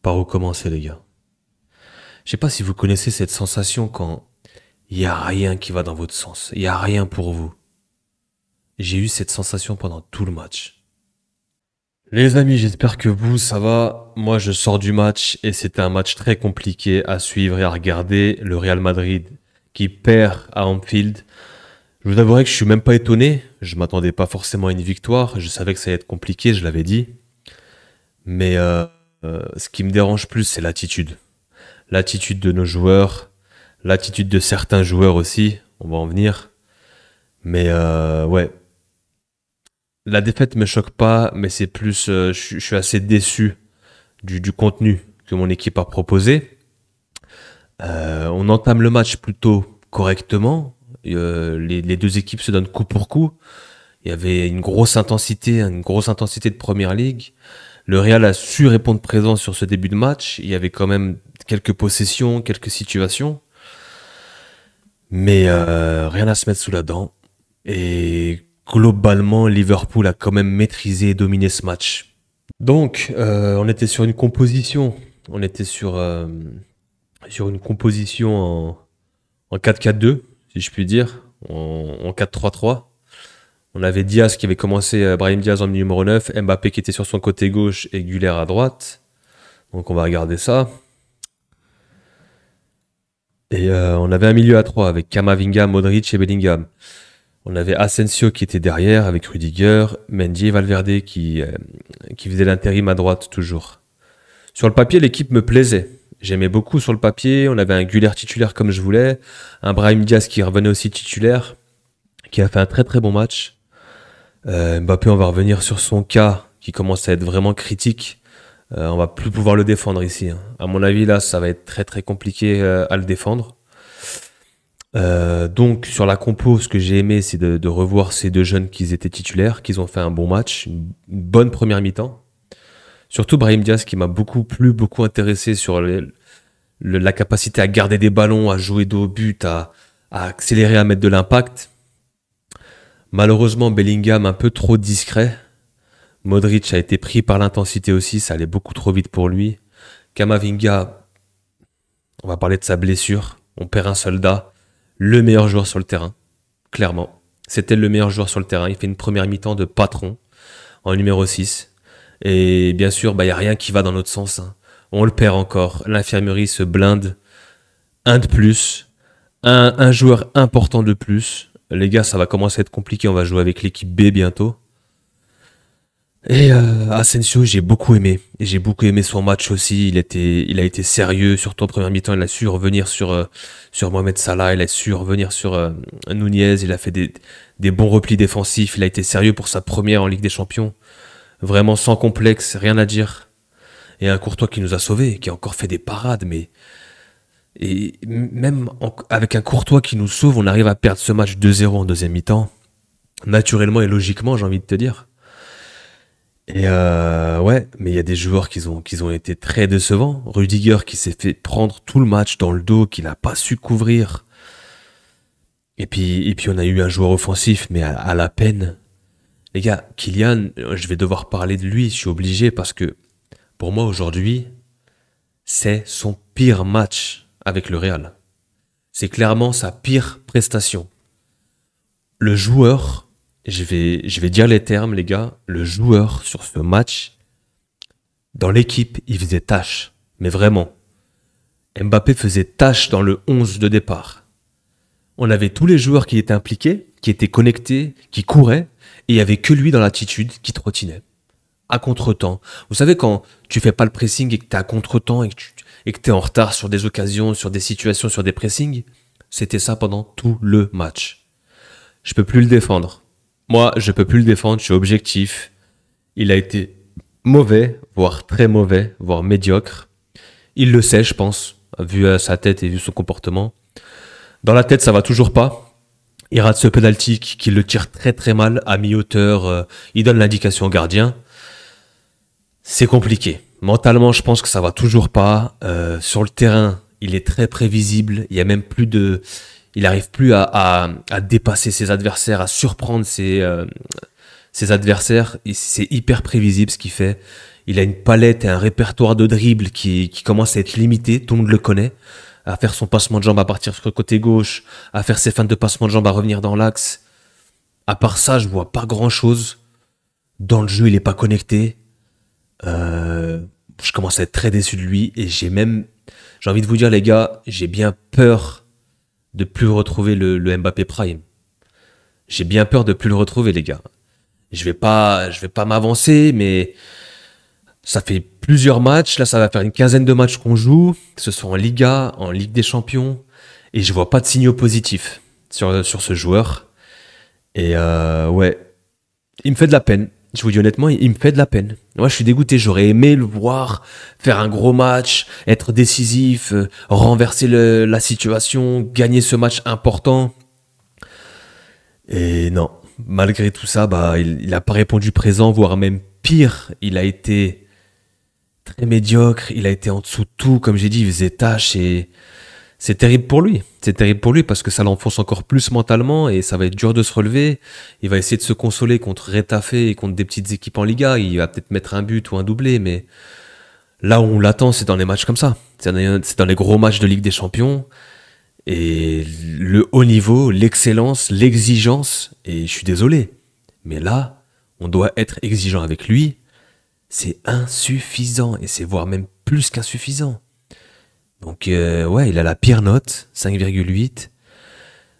Par où commencer, les gars? Je sais pas si vous connaissez cette sensation quand il y a rien qui va dans votre sens. Il y a rien pour vous. J'ai eu cette sensation pendant tout le match. Les amis, j'espère que vous, ça va. Moi, je sors du match et c'était un match très compliqué à suivre et à regarder. Le Real Madrid qui perd à Anfield. Je vous avouerai que je suis même pas étonné. Je m'attendais pas forcément à une victoire. Je savais que ça allait être compliqué, je l'avais dit. Mais ce qui me dérange plus, c'est l'attitude. L'attitude de nos joueurs, l'attitude de certains joueurs aussi, on va en venir. Mais ouais, la défaite me choque pas, mais c'est plus, je suis assez déçu du contenu que mon équipe a proposé. On entame le match plutôt correctement. Les deux équipes se donnent coup pour coup. Il y avait une grosse intensité de Première Ligue. Le Real a su répondre présent sur ce début de match. Il y avait quand même quelques possessions, quelques situations. Mais rien à se mettre sous la dent. Et globalement, Liverpool a quand même maîtrisé et dominé ce match. Donc, on était sur une composition. On était sur une composition en 4-4-2, si je puis dire, en 4-3-3. On avait Diaz qui avait commencé, Brahim Diaz en numéro 9, Mbappé qui était sur son côté gauche et Güler à droite. Donc on va regarder ça. Et on avait un milieu à 3 avec Kamavinga, Modric et Bellingham. On avait Asensio qui était derrière avec Rudiger, Mendy et Valverde qui faisait l'intérim à droite toujours. Sur le papier, l'équipe me plaisait. J'aimais beaucoup sur le papier. On avait un Güler titulaire comme je voulais, un Brahim Diaz qui revenait aussi titulaire, qui a fait un très très bon match. Mbappé, on va revenir sur son cas qui commence à être vraiment critique. On va plus pouvoir le défendre ici, hein. À mon avis, là, ça va être très très compliqué à le défendre. Donc sur la compo, ce que j'ai aimé, c'est de revoir ces deux jeunes qui étaient titulaires, qui ont fait un bon match, une bonne première mi-temps. Surtout Brahim Diaz qui m'a beaucoup plu, beaucoup intéressé sur la capacité à garder des ballons, à jouer dos au but, à accélérer, à mettre de l'impact. Malheureusement, Bellingham un peu trop discret. Modric a été pris par l'intensité aussi, ça allait beaucoup trop vite pour lui. Kamavinga, on va parler de sa blessure. On perd un soldat, le meilleur joueur sur le terrain, clairement. C'était le meilleur joueur sur le terrain. Il fait une première mi-temps de patron en numéro 6. Et bien sûr, il n'y a rien qui va dans notre sens, hein. On le perd encore. L'infirmerie se blinde. Un de plus. Un joueur important de plus. Les gars, ça va commencer à être compliqué. On va jouer avec l'équipe B bientôt. Et Asensio, j'ai beaucoup aimé. Et j'ai beaucoup aimé son match aussi. Il a été sérieux, surtout en première mi-temps. Il a su revenir sur Mohamed Salah. Il a su revenir sur Nunez. Il a fait des bons replis défensifs. Il a été sérieux pour sa première en Ligue des Champions. Vraiment sans complexe, rien à dire. Et un Courtois qui nous a sauvés, qui a encore fait des parades, mais et même avec un Courtois qui nous sauve, on arrive à perdre ce match 2-0 en deuxième mi-temps. Naturellement et logiquement, j'ai envie de te dire. Et ouais, mais il y a des joueurs qui ont été très décevants. Rudiger qui s'est fait prendre tout le match dans le dos, qui n'a pas su couvrir. Et puis on a eu un joueur offensif, mais à la peine. Les gars, Kylian, je vais devoir parler de lui, je suis obligé, parce que pour moi aujourd'hui, c'est son pire match avec le Real. C'est clairement sa pire prestation. Le joueur, je vais dire les termes, les gars, le joueur sur ce match, dans l'équipe, il faisait tâche. Mais vraiment. Mbappé faisait tâche dans le 11 de départ. On avait tous les joueurs qui étaient impliqués, qui étaient connectés, qui couraient, et il y avait que lui dans l'attitude qui trottinait. À contre-temps. Vous savez, quand tu fais pas le pressing et que t'es à contre-temps et que t'es en retard sur des occasions, sur des situations, sur des pressings, c'était ça pendant tout le match. Je peux plus le défendre. Moi, je peux plus le défendre, je suis objectif. Il a été mauvais, voire très mauvais, voire médiocre. Il le sait, je pense, vu sa tête et vu son comportement. Dans la tête, ça va toujours pas. Il rate ce penalty qui le tire très très mal à mi-hauteur. Il donne l'indication au gardien. C'est compliqué. Mentalement, je pense que ça va toujours pas. Sur le terrain, il est très prévisible. Il y a même plus de, il arrive plus à dépasser ses adversaires, à surprendre ses adversaires. C'est hyper prévisible ce qu'il fait. Il a une palette et un répertoire de dribble qui commence à être limité, tout le monde le connaît, à faire son passement de jambe à partir sur le côté gauche, à faire ses feintes de passement de jambe à revenir dans l'axe. À part ça, je vois pas grand-chose. Dans le jeu, il est pas connecté. Je commence à être très déçu de lui et j'ai envie de vous dire les gars, j'ai bien peur de plus retrouver le Mbappé Prime. J'ai bien peur de plus le retrouver les gars. Je vais pas m'avancer, mais ça fait plusieurs matchs. Là, ça va faire une quinzaine de matchs qu'on joue, que ce soit en Liga, en Ligue des Champions, et je vois pas de signaux positifs sur ce joueur. Et ouais, il me fait de la peine. Je vous dis honnêtement, il me fait de la peine. Moi, je suis dégoûté. J'aurais aimé le voir faire un gros match, être décisif, renverser la situation, gagner ce match important. Et non, malgré tout ça, bah, il a pas répondu présent, voire même pire. Il a été très médiocre. Il a été en dessous de tout. Comme j'ai dit, il faisait tâche et c'est terrible pour lui. C'est terrible pour lui parce que ça l'enfonce encore plus mentalement et ça va être dur de se relever. Il va essayer de se consoler contre Retafe et contre des petites équipes en Liga. Il va peut-être mettre un but ou un doublé, mais là où on l'attend, c'est dans les matchs comme ça. C'est dans les gros matchs de Ligue des Champions. Et le haut niveau, l'excellence, l'exigence, et je suis désolé. Mais là, on doit être exigeant avec lui. C'est insuffisant et c'est voire même plus qu'insuffisant. Donc ouais, il a la pire note, 5,8.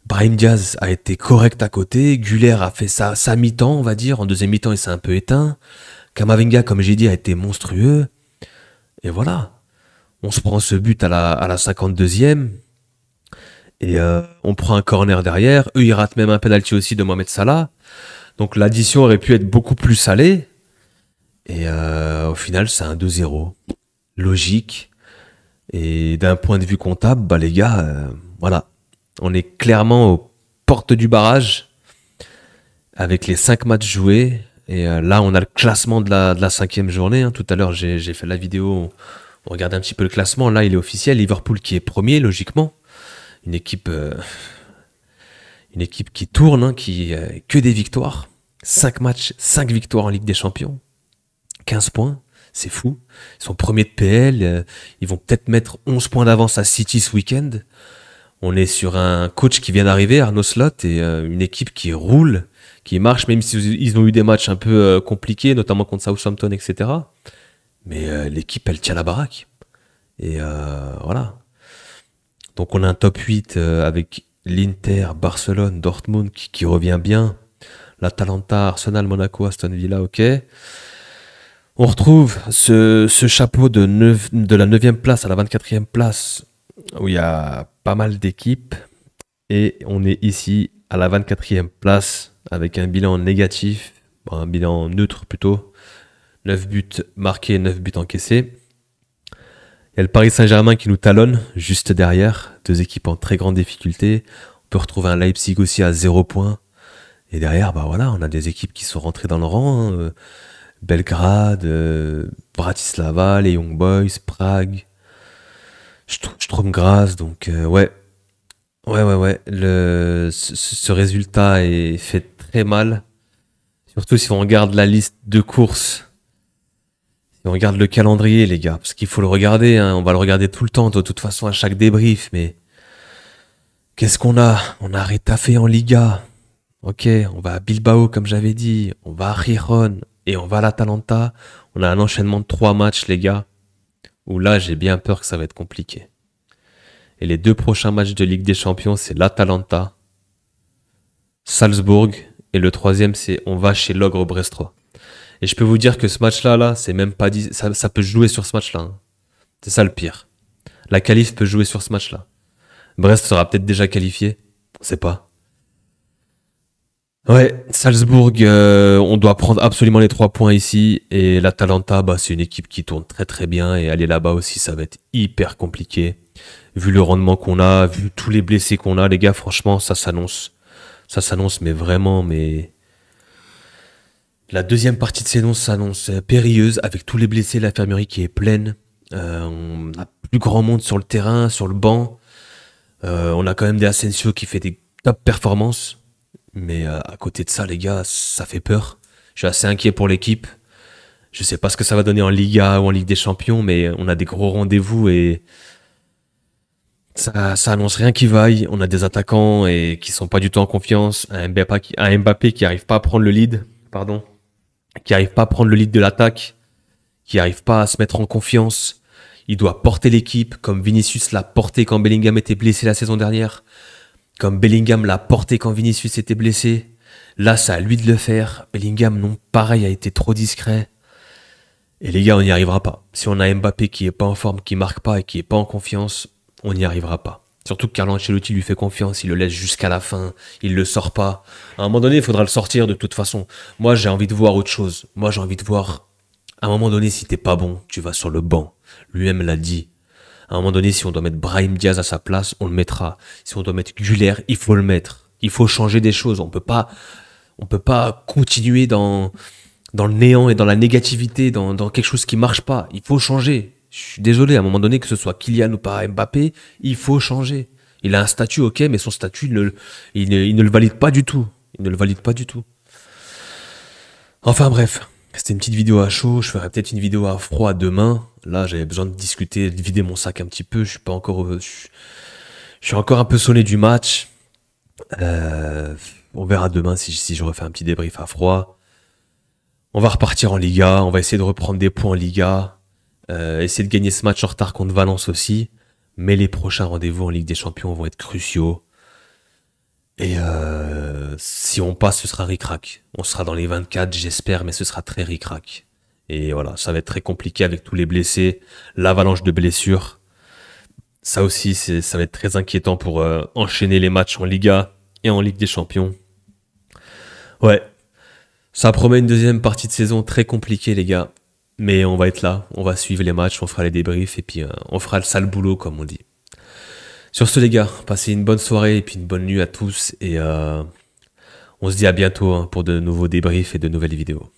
Brahim Diaz a été correct à côté. Güler a fait sa mi-temps, on va dire. En deuxième mi-temps, il s'est un peu éteint. Kamavinga, comme j'ai dit, a été monstrueux. Et voilà. On se prend ce but à la 52e. Et on prend un corner derrière. Eux, ils ratent même un penalty aussi de Mohamed Salah. Donc l'addition aurait pu être beaucoup plus salée. Et au final, c'est un 2-0. Logique. Et d'un point de vue comptable, bah les gars, voilà. On est clairement aux portes du barrage avec les 5 matchs joués. Et là, on a le classement de la 5e journée. Hein. Tout à l'heure, j'ai fait la vidéo. On regardait un petit peu le classement. Là, il est officiel. Liverpool qui est premier, logiquement. Une équipe qui tourne, hein, qui que des victoires. 5 matchs, 5 victoires en Ligue des Champions. 15 points. C'est fou. Ils sont premiers de PL. Ils vont peut-être mettre 11 points d'avance à City ce week-end. On est sur un coach qui vient d'arriver, Arnaud Slot, et une équipe qui roule, qui marche, même s'ils ont eu des matchs un peu compliqués, notamment contre Southampton, etc. Mais l'équipe, elle tient la baraque. Et voilà. Donc on a un top 8 avec l'Inter, Barcelone, Dortmund qui revient bien. L'Atalanta, Arsenal, Monaco, Aston Villa, ok. On retrouve ce chapeau de la 9e place à la 24e place où il y a pas mal d'équipes. Et on est ici à la 24e place avec un bilan négatif, un bilan neutre plutôt. 9 buts marqués, 9 buts encaissés. Il y a le Paris Saint-Germain qui nous talonne juste derrière. 2 équipes en très grande difficulté. On peut retrouver un Leipzig aussi à 0 points. Et derrière, bah voilà, on a des équipes qui sont rentrées dans le rang. Hein. Belgrade, Bratislava, les Young Boys, Prague, Sturm Graz. Donc ouais. Ce résultat est fait très mal. Surtout si on regarde la liste de courses. Si on regarde le calendrier, les gars. Parce qu'il faut le regarder. Hein, on va le regarder tout le temps, de toute façon, à chaque débrief. Mais qu'est-ce qu'on a? On a Retafe en Liga. Ok, on va à Bilbao, comme j'avais dit. On va à Gijón. Et on va à l'Atalanta. On a un enchaînement de 3 matchs, les gars. Où là, j'ai bien peur que ça va être compliqué. Et les 2 prochains matchs de Ligue des Champions, c'est l'Atalanta, Salzbourg, et le 3e, c'est on va chez l'Ogre Brestois. Et je peux vous dire que ce match-là, c'est même pas dit, ça peut jouer sur ce match-là. Hein. C'est ça le pire. La qualif peut jouer sur ce match-là. Brest sera peut-être déjà qualifié, on sait pas. Ouais, Salzbourg, on doit prendre absolument les 3 points ici. Et l'Atalanta, bah, c'est une équipe qui tourne très très bien. Et aller là-bas aussi, ça va être hyper compliqué. Vu le rendement qu'on a, vu tous les blessés qu'on a, les gars, franchement, ça s'annonce. Ça s'annonce, mais vraiment, mais... La deuxième partie de saison s'annonce périlleuse, avec tous les blessés, l'infirmerie qui est pleine. On a plus grand monde sur le terrain, sur le banc. On a quand même des Asensio qui fait des top performances. Mais à côté de ça, les gars, ça fait peur. Je suis assez inquiet pour l'équipe. Je sais pas ce que ça va donner en Liga ou en Ligue des Champions, mais on a des gros rendez-vous et ça annonce rien qui vaille. On a des attaquants et qui sont pas du tout en confiance. Un Mbappé qui arrive pas à prendre le lead, pardon, qui arrive pas à prendre le lead de l'attaque, qui arrive pas à se mettre en confiance. Il doit porter l'équipe comme Vinicius l'a porté quand Bellingham était blessé la saison dernière, comme Bellingham l'a porté quand Vinicius était blessé. Là, c'est à lui de le faire. Bellingham, non, pareil, a été trop discret. Et les gars, on n'y arrivera pas. Si on a Mbappé qui est pas en forme, qui marque pas et qui est pas en confiance, on n'y arrivera pas. Surtout que Carlo Ancelotti lui fait confiance, il le laisse jusqu'à la fin, il le sort pas. À un moment donné, il faudra le sortir de toute façon. Moi, j'ai envie de voir autre chose. Moi, j'ai envie de voir, à un moment donné, si t'es pas bon, tu vas sur le banc. Lui-même l'a dit. À un moment donné, si on doit mettre Brahim Diaz à sa place, on le mettra. Si on doit mettre Güler, il faut le mettre. Il faut changer des choses. On peut pas continuer dans le néant et dans la négativité, dans quelque chose qui marche pas. Il faut changer. Je suis désolé, à un moment donné, que ce soit Kylian ou pas Mbappé, il faut changer. Il a un statut, ok, mais son statut, il ne le valide pas du tout. Il ne le valide pas du tout. Enfin bref, c'était une petite vidéo à chaud. Je ferai peut-être une vidéo à froid demain. Là, j'avais besoin de discuter, de vider mon sac un petit peu. Je suis pas encore, je suis encore un peu sonné du match. On verra demain si je refais un petit débrief à froid. On va repartir en Liga, on va essayer de reprendre des points en Liga, essayer de gagner ce match en retard contre Valence aussi, mais les prochains rendez-vous en Ligue des Champions vont être cruciaux. Et si on passe, ce sera ric-rac. On sera dans les 24, j'espère, mais ce sera très ric-rac. Et voilà, ça va être très compliqué avec tous les blessés, l'avalanche de blessures. Ça aussi, ça va être très inquiétant pour enchaîner les matchs en Liga et en Ligue des Champions. Ouais, ça promet une deuxième partie de saison très compliquée, les gars. Mais on va être là, on va suivre les matchs, on fera les débriefs et puis on fera le sale boulot, comme on dit. Sur ce, les gars, passez une bonne soirée et puis une bonne nuit à tous. Et on se dit à bientôt hein, pour de nouveaux débriefs et de nouvelles vidéos.